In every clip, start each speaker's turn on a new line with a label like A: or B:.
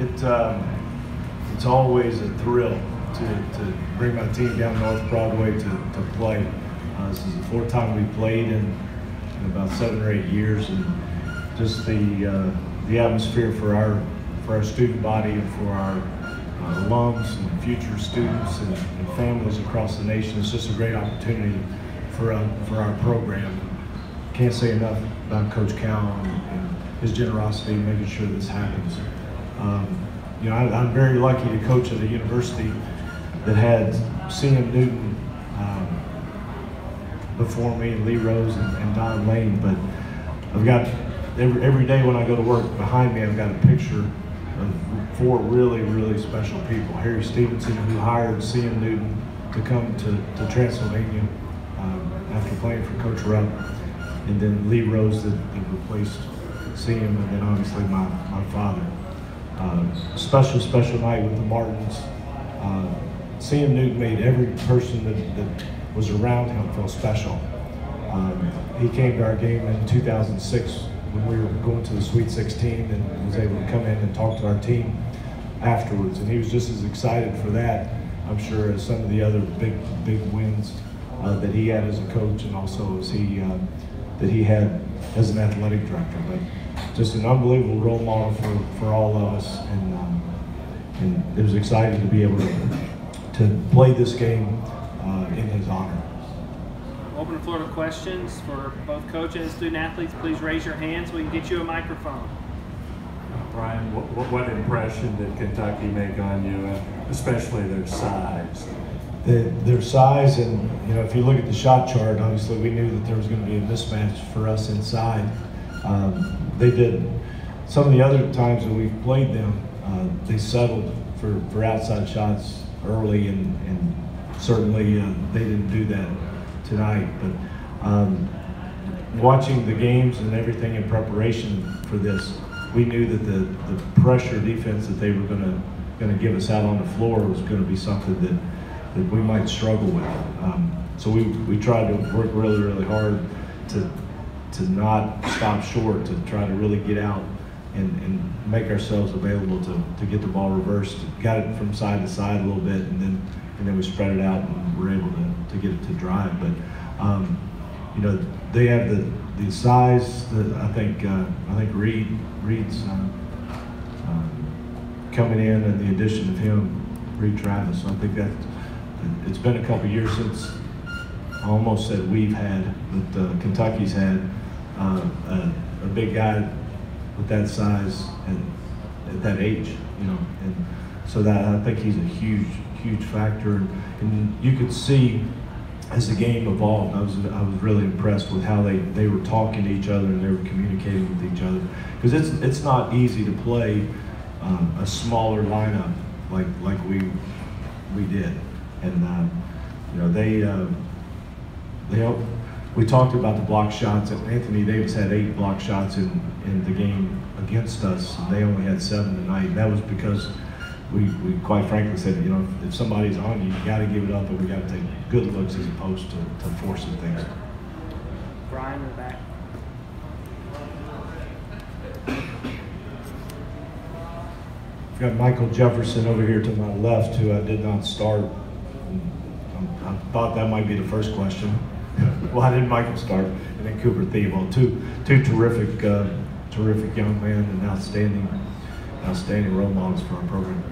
A: It's always a thrill to bring my team down North Broadway to play. This is the fourth time we played in about 7 or 8 years, and just the atmosphere for our student body and for our alums and future students and families across the nation. It's just a great opportunity for our program. Can't say enough about Coach Cal and his generosity in making sure this happens. You know, I'm very lucky to coach at a university that had C.M. Newton before me, Lee Rose and Don Lane, but I've got, every day when I go to work, behind me I've got a picture of 4 really, really special people. Harry Stevenson, who hired C.M. Newton to come to Transylvania after playing for Coach Rupp, and then Lee Rose that replaced C.M., and then obviously my father. Special night with the Martins. C.M. Newton made every person that was around him feel special. He came to our game in 2006 when we were going to the Sweet 16 and was able to come in and talk to our team afterwards. And he was just as excited for that, I'm sure, as some of the other big wins that he had as a coach, and also as that he had as an athletic director. But just an unbelievable role model for all of us, and it was exciting to be able to play this game in his honor.
B: Open the floor to questions for both coaches and student athletes. Please raise your hand so we can get you a microphone.
C: Brian, what impression did Kentucky make on you, and especially their size?
A: Their size, and you know, if you look at the shot chart, obviously we knew that there was going to be a mismatch for us inside. They did, some of the other times that we've played them, they settled for outside shots early, and certainly they didn't do that tonight. But watching the games and everything in preparation for this, we knew that the pressure defense that they were going to give us out on the floor was going to be something that we might struggle with. So we tried to work really, really hard to not stop short, to try to really get out and make ourselves available to get the ball reversed. Got it from side to side a little bit, and then we spread it out and were able to get it to drive. But you know, they have the size that I think Reed's coming in, and the addition of him, Reed Travis. So I think that it's been a couple years since, I almost said we've had, but Kentucky's had a big guy with that size and at that age, you know, and so that I think he's a huge factor. And you could see as the game evolved, I was really impressed with how they were talking to each other and they were communicating with each other, because it's not easy to play a smaller lineup like we did. And you know, we talked about the block shots, and Anthony Davis had 8 block shots in the game against us. They only had 7 tonight. And that was because we quite frankly said, you know, if somebody's on you, you got to give it up, and we got to take good looks as opposed to forcing things.
B: Brian in the back.
A: We've got Michael Jefferson over here to my left, who I did not start. I thought that might be the first question. Why didn't Michael start? And then Cooper Theobald, two terrific young men and outstanding role models for our program.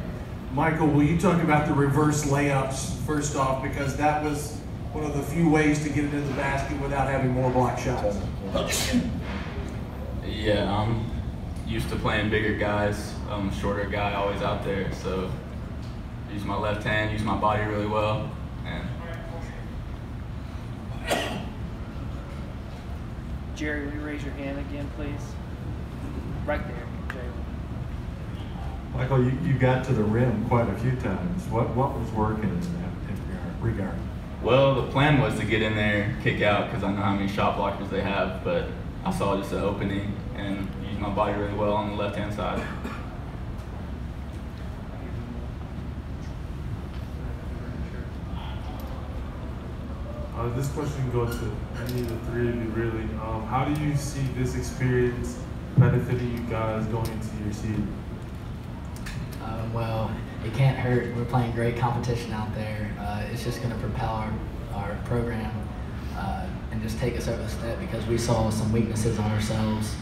D: Michael, will you talk about the reverse layups first off, because that was one of the few ways to get it in the basket without having more block shots?
E: Yeah, I'm used to playing bigger guys. I'm a shorter guy, always out there, so use my left hand, use my body really well. And
B: Jerry, will you raise your hand again, please? Right there, Jerry.
C: Michael, you got to the rim quite a few times. What was working in that regard?
E: well, the plan was to get in there, kick out, because I know how many shot blockers they have, but I saw just an opening and used my body really well on the left-hand side.
F: This question goes to any of the three of you, really. How do you see this experience benefiting you guys going into your season?
G: doing well. It can't hurt. We're playing great competition out there. It's just going to propel our program and just take us over the step, because we saw some weaknesses on ourselves.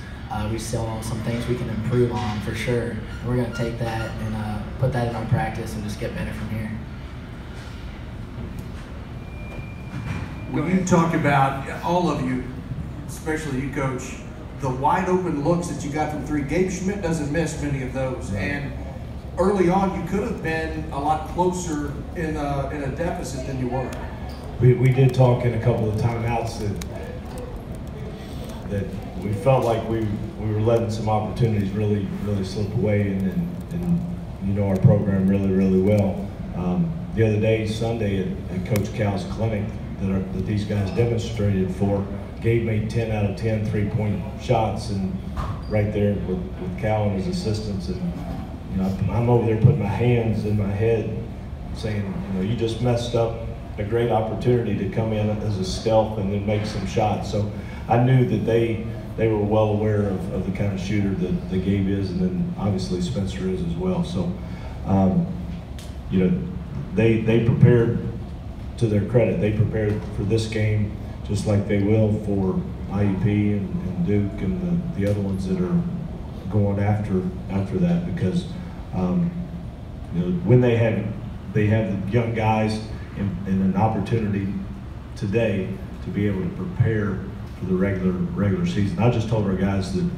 G: We saw some things we can improve on for sure. And we're going to take that and put that in our practice and just get better from here.
D: When you talk about, all of you, especially you, Coach, the wide open looks that you got from three, Gabe Schmidt doesn't miss many of those.
A: Right.
D: And early on, you could have been a lot closer in a deficit than you were.
A: We did talk in a couple of timeouts that we felt like we were letting some opportunities really slip away, and you know our program really well. The other day, Sunday, at Coach Cal's clinic that these guys demonstrated for, Gabe made 10 out of 10 3-point shots, and right there with Cal and his assistants, and you know I'm over there putting my hands in my head, saying, you know, you just messed up a great opportunity to come in as a stealth and then make some shots. So I knew that they were well aware of the kind of shooter that Gabe is, and then obviously Spencer is as well. So you know, they prepared, to their credit, they prepared for this game just like they will for IUP and Duke and the other ones that are going after that, because you know, when they have the young guys and an opportunity today to be able to prepare for the regular season. I just told our guys that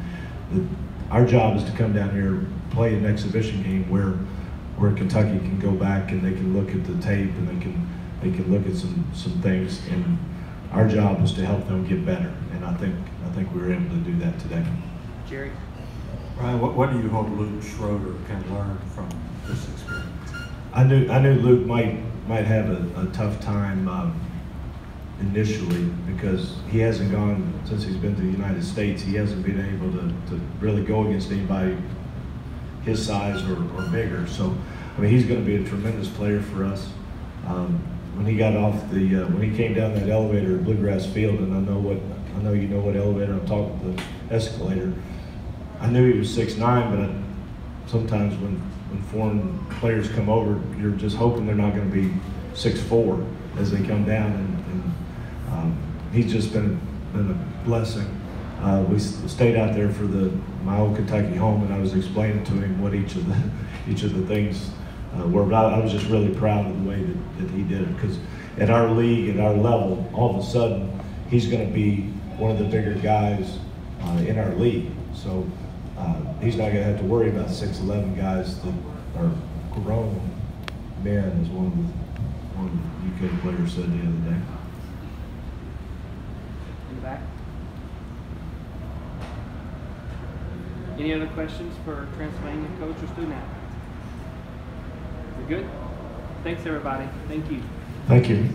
A: our job is to come down here, play an exhibition game where Kentucky can go back and they can look at the tape and they can look at some things, and our job is to help them get better. And I think we were able to do that today.
B: Jerry?
C: Brian, what do you hope Luke Schroeder can learn from this experience?
A: I knew Luke might have a tough time initially, because he hasn't gone, since he's been to the United States, he hasn't been able to really go against anybody his size or bigger. So I mean, he's going to be a tremendous player for us. When he got off when he came down that elevator at Bluegrass Field, and I know you know what elevator I'm talking about, the escalator. I knew he was 6'9", but sometimes when foreign players come over, you're just hoping they're not going to be 6'4" as they come down, and he's just been a blessing. We stayed out there for my old Kentucky home, and I was explaining to him what each of the things were. But I was just really proud of the way that he did it, because at our league, at our level, all of a sudden he's going to be one of the bigger guys in our league. So he's not going to have to worry about 6'11" guys that are grown men, as one of the UK players said the other day.
B: In the back. Any other questions for Transylvania coach or student athlete? We're good? Thanks, everybody. Thank you.
A: Thank you.